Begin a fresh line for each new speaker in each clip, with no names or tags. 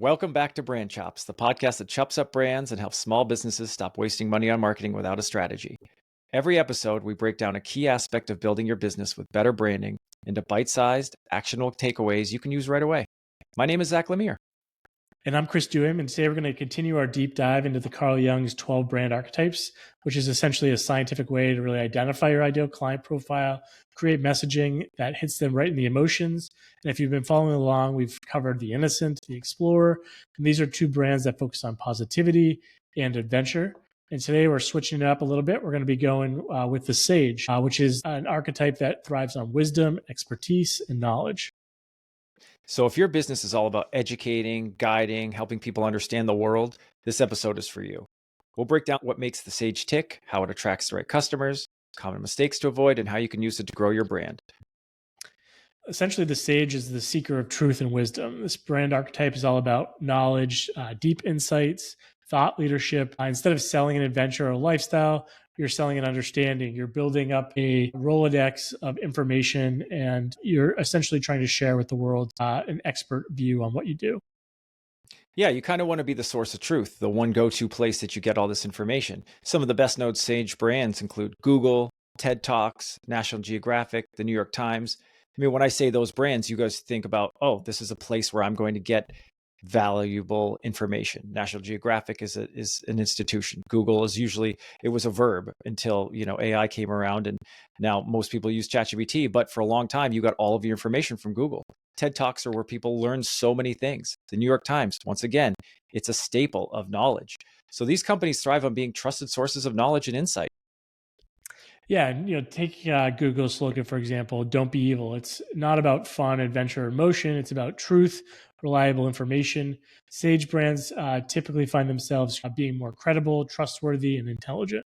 Welcome back to Brand Chops, the podcast that chops up brands and helps small businesses stop wasting money on marketing without a strategy. Every episode, we break down a key aspect of building your business with better branding into bite-sized, actionable takeaways you can use right away. My name is Zack Lemear.
And I'm Chris Duhaime, and today we're going to continue our deep dive into the Carl Jung's 12 brand archetypes, which is essentially a scientific way to really identify your ideal client profile, create messaging that hits them right in the emotions. And if you've been following along, we've covered the innocent, the explorer, and these are two brands that focus on positivity and adventure. And today we're switching it up a little bit. We're going to be going with the sage, which is an archetype that thrives on wisdom, expertise, and knowledge.
So if your business is all about educating, guiding, helping people understand the world, this episode is for you. We'll break down what makes the sage tick, how it attracts the right customers, common mistakes to avoid, and how you can use it to grow your brand.
Essentially, the sage is the seeker of truth and wisdom. This brand archetype is all about knowledge, deep insights, thought leadership. Instead of selling an adventure or a lifestyle, you're selling an understanding. You're building up a Rolodex of information, and you're essentially trying to share with the world an expert view on what you do.
Yeah, you kind of want to be the source of truth, the one go-to place that you get all this information. Some of the best known sage brands include Google, TED Talks, National Geographic, the New York Times. I mean, when I say those brands, you guys think about, oh, this is a place where I'm going to get valuable information. National Geographic is an institution. Google is usually, it was a verb until, AI came around, and now most people use ChatGPT, but for a long time, you got all of your information from Google. TED Talks are where people learn so many things. The New York Times, once again, it's a staple of knowledge. So these companies thrive on being trusted sources of knowledge and insight.
Yeah, and take Google's slogan, for example, "Don't be evil." It's not about fun, adventure, or emotion. It's about truth, reliable information. Sage brands typically find themselves being more credible, trustworthy, and intelligent.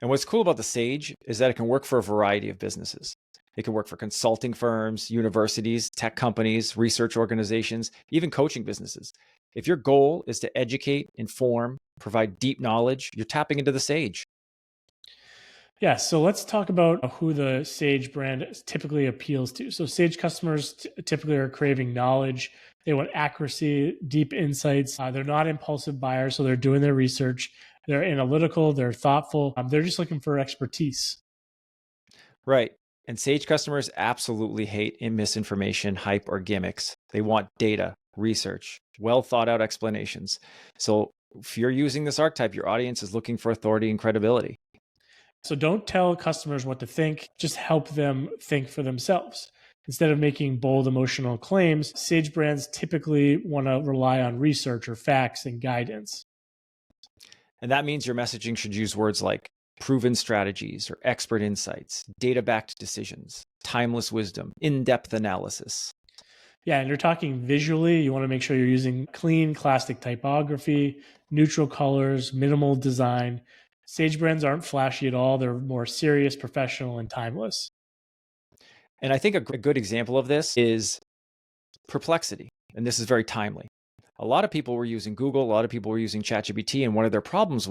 And what's cool about the Sage is that it can work for a variety of businesses. It can work for consulting firms, universities, tech companies, research organizations, even coaching businesses. If your goal is to educate, inform, provide deep knowledge, you're tapping into the Sage.
Yeah, so let's talk about who the Sage brand typically appeals to. So Sage customers typically are craving knowledge. They want accuracy, deep insights. They're not impulsive buyers, so they're doing their research. They're analytical, they're thoughtful. They're just looking for expertise.
Right. And Sage customers absolutely hate misinformation, hype, or gimmicks. They want data, research, well thought out explanations. So if you're using this archetype, your audience is looking for authority and credibility.
So don't tell customers what to think, just help them think for themselves. Instead of making bold emotional claims, Sage brands typically want to rely on research or facts and guidance.
And that means your messaging should use words like proven strategies or expert insights, data-backed decisions, timeless wisdom, in-depth analysis.
Yeah, and you're talking visually, you want to make sure you're using clean, classic typography, neutral colors, minimal design. Sage brands aren't flashy at all. They're more serious, professional, and timeless.
And I think a good example of this is Perplexity. And this is very timely. A lot of people were using Google, a lot of people were using ChatGPT, and one of their problems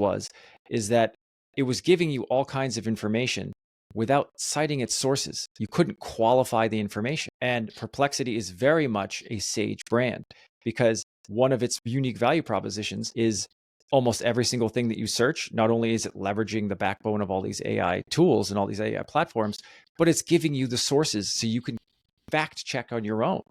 is that it was giving you all kinds of information without citing its sources. You couldn't qualify the information. And Perplexity is very much a Sage brand because one of its unique value propositions is almost every single thing that you search, not only is it leveraging the backbone of all these AI tools and all these AI platforms, but it's giving you the sources so you can fact check on your own.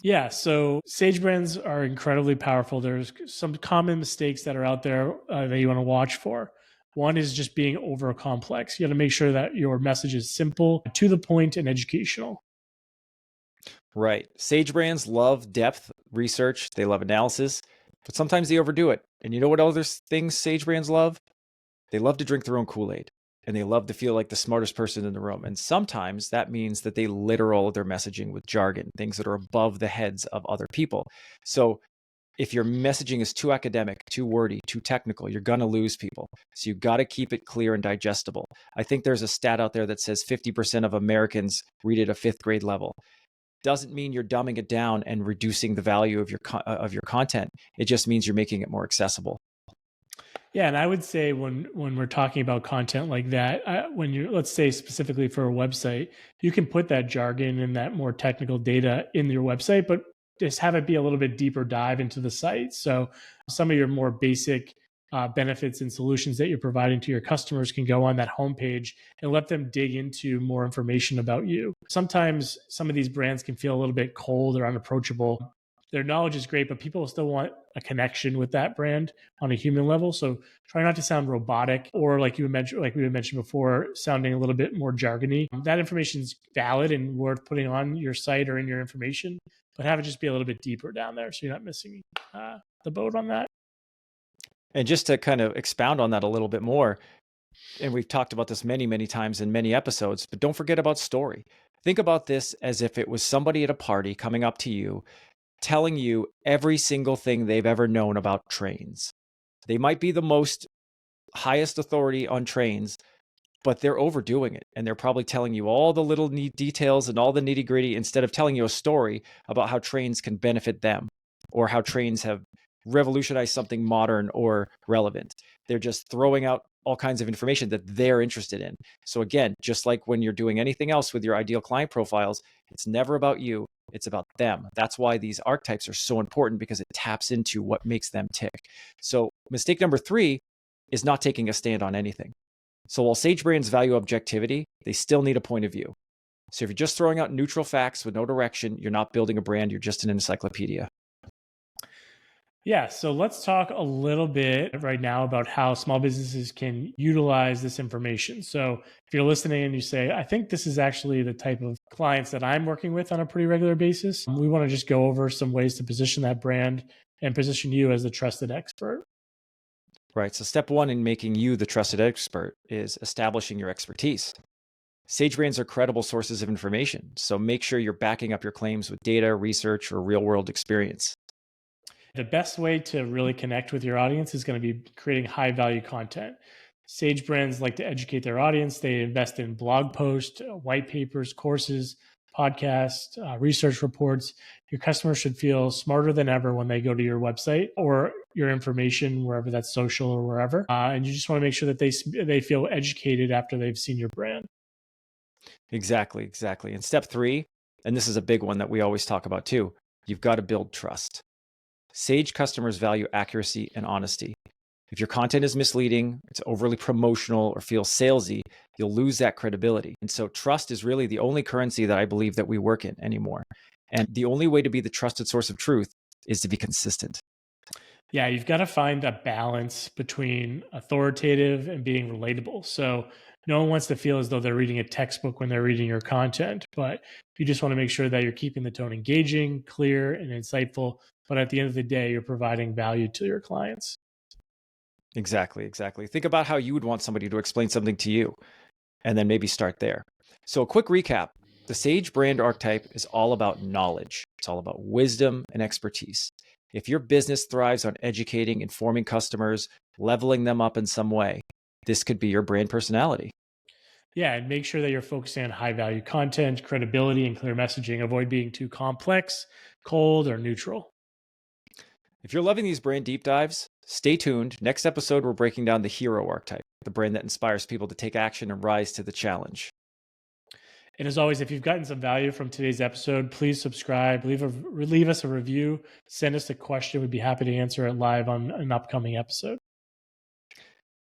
Yeah, so Sage brands are incredibly powerful. There's some common mistakes that are out there that you want to watch for. One is just being over complex. You got to make sure that your message is simple, to the point, and educational.
Right. Sage brands love depth research. They love analysis, but sometimes they overdo it. And you know what other things Sage brands love? They love to drink their own Kool-Aid, and they love to feel like the smartest person in the room. And sometimes that means that they literal their messaging with jargon, things that are above the heads of other people. So if your messaging is too academic, too wordy, too technical, you're going to lose people. So you've got to keep it clear and digestible. I think there's a stat out there that says 50% of Americans read at a 5th grade level. Doesn't mean you're dumbing it down and reducing the value of your content. It just means you're making it more accessible.
Yeah, and I would say when we're talking about content like that, when you let's say specifically for a website, you can put that jargon and that more technical data in your website, but just have it be a little bit deeper dive into the site. So some of your more basic benefits and solutions that you're providing to your customers can go on that homepage and let them dig into more information about you. Sometimes some of these brands can feel a little bit cold or unapproachable. Their knowledge is great, but people still want a connection with that brand on a human level. So try not to sound robotic or like we mentioned before, sounding a little bit more jargony. That information is valid and worth putting on your site or in your information, but have it just be a little bit deeper down there so you're not missing the boat on that.
And just to kind of expound on that a little bit more, and we've talked about this many, many times in many episodes, but don't forget about story. Think about this as if it was somebody at a party coming up to you, telling you every single thing they've ever known about trains. They might be the most highest authority on trains, but they're overdoing it. And they're probably telling you all the little neat details and all the nitty gritty instead of telling you a story about how trains can benefit them or how trains have revolutionized something modern or relevant. They're just throwing out all kinds of information that they're interested in. So again, just like when you're doing anything else with your ideal client profiles, it's never about you, it's about them. That's why these archetypes are so important, because it taps into what makes them tick. So mistake number 3 is not taking a stand on anything. So while Sage brands value objectivity, they still need a point of view. So if you're just throwing out neutral facts with no direction, you're not building a brand, you're just an encyclopedia.
Yeah, so let's talk a little bit right now about how small businesses can utilize this information. So if you're listening and you say, I think this is actually the type of clients that I'm working with on a pretty regular basis, we want to just go over some ways to position that brand and position you as the trusted expert.
Right. So step 1 in making you the trusted expert is establishing your expertise. Sage brands are credible sources of information, so make sure you're backing up your claims with data, research, or real-world experience.
The best way to really connect with your audience is going to be creating high value content. Sage brands like to educate their audience. They invest in blog posts, white papers, courses, podcasts, research reports. Your customers should feel smarter than ever when they go to your website or your information, wherever that's social or wherever. And you just want to make sure that they feel educated after they've seen your brand.
Exactly. And step 3, and this is a big one that we always talk about too, you've got to build trust. Sage customers value accuracy and honesty. If your content is misleading, it's overly promotional, or feels salesy, you'll lose that credibility. And so trust is really the only currency that I believe that we work in anymore. And the only way to be the trusted source of truth is to be consistent.
Yeah, you've got to find a balance between authoritative and being relatable. So no one wants to feel as though they're reading a textbook when they're reading your content, but you just want to make sure that you're keeping the tone engaging, clear, and insightful. But at the end of the day, you're providing value to your clients.
Exactly. Think about how you would want somebody to explain something to you, and then maybe start there. So a quick recap. The Sage brand archetype is all about knowledge. It's all about wisdom and expertise. If your business thrives on educating, informing customers, leveling them up in some way, this could be your brand personality.
Yeah, and make sure that you're focusing on high value content, credibility, and clear messaging. Avoid being too complex, cold, or neutral.
If you're loving these brand deep dives, stay tuned. Next episode, we're breaking down the hero archetype, the brand that inspires people to take action and rise to the challenge.
And as always, if you've gotten some value from today's episode, please subscribe, leave us a review, send us a question. We'd be happy to answer it live on an upcoming episode.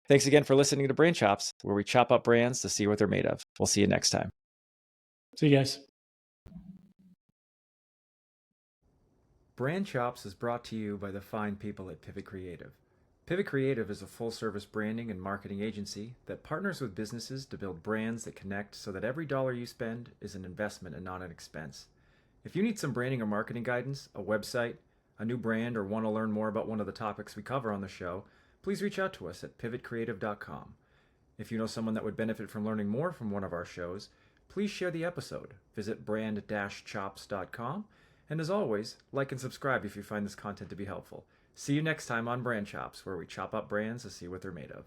Thanks again for listening to Brand Chops, where we chop up brands to see what they're made of. We'll see you next time.
See you guys.
Brand Chops is brought to you by the fine people at Pivot Creative. Pivot Creative is a full-service branding and marketing agency that partners with businesses to build brands that connect so that every dollar you spend is an investment and not an expense. If you need some branding or marketing guidance, a website, a new brand, or want to learn more about one of the topics we cover on the show, please reach out to us at pivotcreative.com. If you know someone that would benefit from learning more from one of our shows, please share the episode. Visit brand-chops.com. And as always, like and subscribe if you find this content to be helpful. See you next time on Brand Chops, where we chop up brands to see what they're made of.